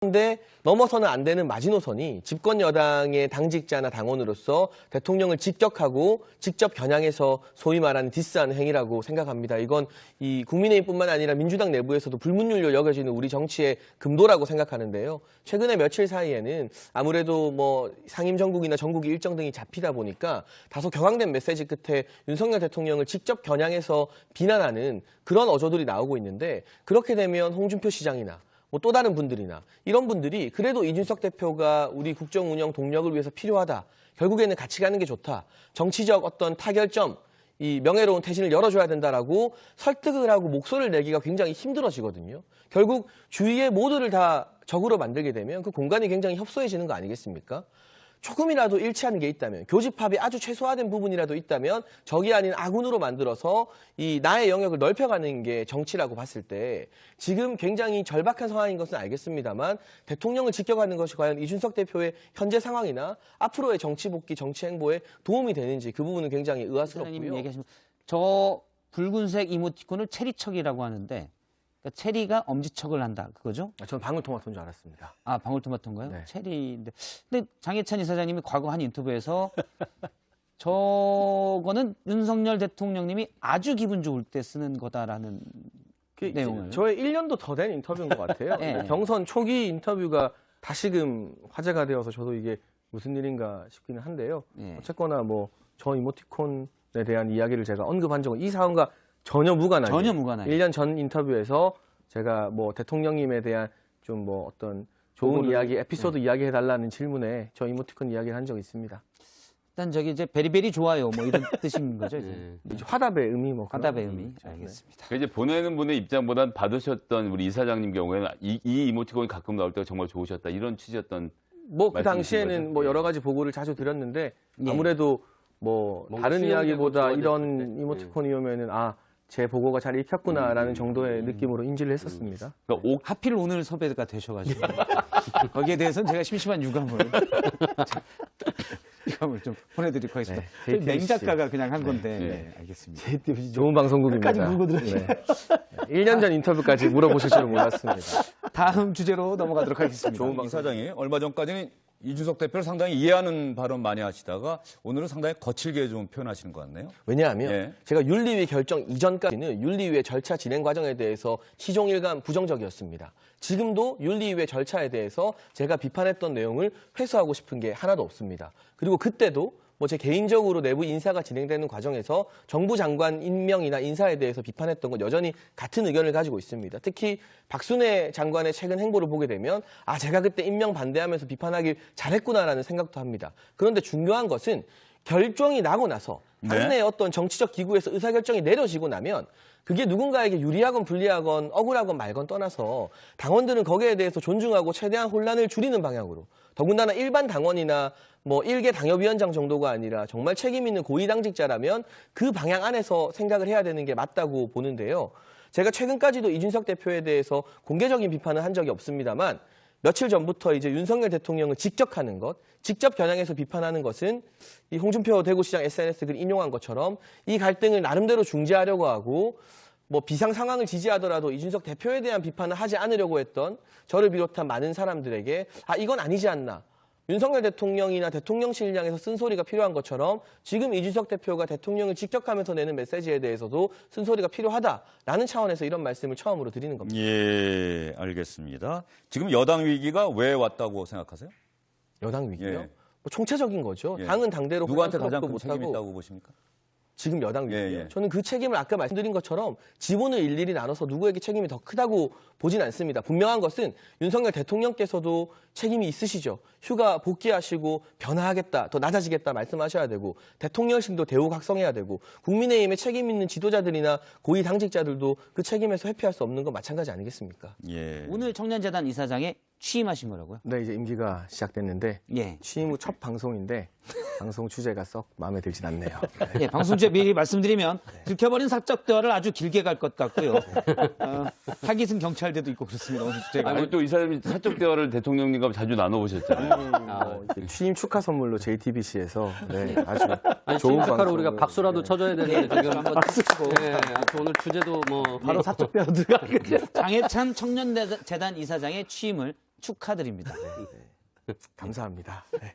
근데 넘어서는 안 되는 마지노선이 집권 여당의 당직자나 당원으로서 대통령을 직격하고 직접 겨냥해서 소위 말하는 디스하는 행위라고 생각합니다. 이건 이 국민의힘뿐만 아니라 민주당 내부에서도 불문율로 여겨지는 우리 정치의 금도라고 생각하는데요. 최근에 며칠 사이에는 아무래도 뭐 상임 전국이나 전국이 일정 등이 잡히다 보니까 다소 격앙된 메시지 끝에 윤석열 대통령을 직접 겨냥해서 비난하는 그런 어조들이 나오고 있는데, 그렇게 되면 홍준표 시장이나 뭐 또 다른 분들이나 이런 분들이 그래도 이준석 대표가 우리 국정 운영 동력을 위해서 필요하다, 결국에는 같이 가는 게 좋다, 정치적 어떤 타결점, 이 명예로운 퇴진을 열어줘야 된다라고 설득을 하고 목소리를 내기가 굉장히 힘들어지거든요. 결국 주위의 모두를 다 적으로 만들게 되면 그 공간이 굉장히 협소해지는 거 아니겠습니까? 조금이라도 일치하는 게 있다면, 교집합이 아주 최소화된 부분이라도 있다면 적이 아닌 아군으로 만들어서 이 나의 영역을 넓혀가는 게 정치라고 봤을 때, 지금 굉장히 절박한 상황인 것은 알겠습니다만 대통령을 지켜가는 것이 과연 이준석 대표의 현재 상황이나 앞으로의 정치 복귀, 정치 행보에 도움이 되는지, 그 부분은 굉장히 의아스럽고요. 얘기하신 저 붉은색 이모티콘을 체리척이라고 하는데, 그러니까 체리가 엄지척을 한다, 그거죠? 저는 방울토마토인 줄 알았습니다. 아, 방울토마토인가요? 네. 체리인데. 근데 장해찬 이사장님이 과거 한 인터뷰에서 저거는 윤석열 대통령님이 아주 기분 좋을 때 쓰는 거다라는 내용을. 저의 1년도 더 된 인터뷰인 것 같아요. 네. 경선 초기 인터뷰가 다시금 화제가 되어서 저도 이게 무슨 일인가 싶기는 한데요. 네. 어쨌거나 뭐 저 이모티콘에 대한 이야기를 제가 언급한 적은 이 사안과 전혀 무관하게, 1년 전 인터뷰에서 제가 뭐 대통령님에 대한 좀 뭐 어떤 좋은 이야기, 에피소드 이야기해달라는 질문에 저 이모티콘 이야기를 한 적이 있습니다. 일단 저기 이제 베리베리 좋아요, 뭐 이런 뜻인 거죠, 이제. 이제 화답의 의미, 뭐 그런 화답의 의미. 의미죠. 알겠습니다. 그러니까 이제 보내는 분의 입장보단 받으셨던 우리 이사장님 경우에는 이 이모티콘이 가끔 나올 때가 정말 좋으셨다, 이런 취지였던. 뭐 그 말씀이신 당시에는 거죠? 뭐 예. 여러 가지 보고를 자주 드렸는데 예. 아무래도 뭐 다른 수용되고 이야기보다 좋아졌을 이런 때. 이모티콘이 오면은 제 보고가 잘 읽혔구나라는 정도의 느낌으로 인지를 했었습니다. 그러니까 하필 오늘 섭외가 되셔가지고 거기에 대해서는 제가 심심한 유감을 좀 보내드리도록 하겠습니다. 네, 저희 맹 JTBC. 작가가 그냥 한 건데. 네. 네, 알겠습니다. JTBC 좋은 방송국입니다. 끝까지 물고 들어오시네. 1년 전 인터뷰까지 물어보실 줄은 몰랐습니다. 다음 주제로 넘어가도록 하겠습니다. 조은박 이사장이 얼마 전까지는 이준석 대표를 상당히 이해하는 발언 많이 하시다가 오늘은 상당히 거칠게 좀 표현하시는 것 같네요. 왜냐하면 예. 제가 윤리위 결정 이전까지는 윤리위의 절차 진행 과정에 대해서 시종일관 부정적이었습니다. 지금도 윤리위의 절차에 대해서 제가 비판했던 내용을 회수하고 싶은 게 하나도 없습니다. 그리고 그때도 뭐 제 개인적으로 내부 인사가 진행되는 과정에서 정부 장관 임명이나 인사에 대해서 비판했던 건 여전히 같은 의견을 가지고 있습니다. 특히 박순애 장관의 최근 행보를 보게 되면 제가 그때 임명 반대하면서 비판하길 잘했구나라는 생각도 합니다. 그런데 중요한 것은 결정이 나고 나서 당내의 어떤 정치적 기구에서 의사결정이 내려지고 나면 그게 누군가에게 유리하건 불리하건 억울하건 말건 떠나서 당원들은 거기에 대해서 존중하고 최대한 혼란을 줄이는 방향으로, 더군다나 일반 당원이나 뭐 일개 당협위원장 정도가 아니라 정말 책임 있는 고위당직자라면 그 방향 안에서 생각을 해야 되는 게 맞다고 보는데요. 제가 최근까지도 이준석 대표에 대해서 공개적인 비판을 한 적이 없습니다만 며칠 전부터 이제 윤석열 대통령을 직격하는 것, 직접 겨냥해서 비판하는 것은 이 홍준표 대구시장 SNS 글 인용한 것처럼 이 갈등을 나름대로 중재하려고 하고 뭐 비상 상황을 지지하더라도 이준석 대표에 대한 비판을 하지 않으려고 했던 저를 비롯한 많은 사람들에게 이건 아니지 않나. 윤석열 대통령이나 대통령실을 향해서 쓴소리가 필요한 것처럼 지금 이준석 대표가 대통령을 직격하면서 내는 메시지에 대해서도 쓴소리가 필요하다라는 차원에서 이런 말씀을 처음으로 드리는 겁니다. 예, 알겠습니다. 지금 여당 위기가 왜 왔다고 생각하세요? 여당 위기요? 예. 뭐 총체적인 거죠. 예. 당은 당대로 누구한테 가장 큰 못하고 책임이 있다고 보십니까? 지금 여당 위기요. 예, 예. 저는 그 책임을 아까 말씀드린 것처럼 지분을 일일이 나눠서 누구에게 책임이 더 크다고 보진 않습니다. 분명한 것은 윤석열 대통령께서도 책임이 있으시죠. 휴가 복귀하시고 변화하겠다, 더 낮아지겠다 말씀하셔야 되고 대통령실도 대우각성해야 되고 국민의힘의 책임 있는 지도자들이나 고위 당직자들도 그 책임에서 회피할 수 없는 건 마찬가지 아니겠습니까? 예. 오늘 청년재단 이사장에 취임하신 거라고요? 네, 이제 임기가 시작됐는데 예. 취임 후 첫 방송인데 방송 주제가 썩 마음에 들진 않네요. 예, 방송 중에 미리 말씀드리면 들켜버린 사적 대화를 아주 길게 갈 것 같고요. 하기승 경찰대도 있고 그렇습니다. 오늘 주제가. 아니 또 이사장님 사적 대화를 대통령님과 자주 나눠보셨잖아요. 취임 축하 선물로 JTBC에서 아주 좋은 좋은 축하로 우리가 방송을, 박수라도 쳐줘야 되는데 지금 박수 치고 오늘 주제도 뭐 바로 사적 대화 들어가겠죠. 장해찬 청년재단 이사장의 취임을 축하드립니다. 감사합니다. 네.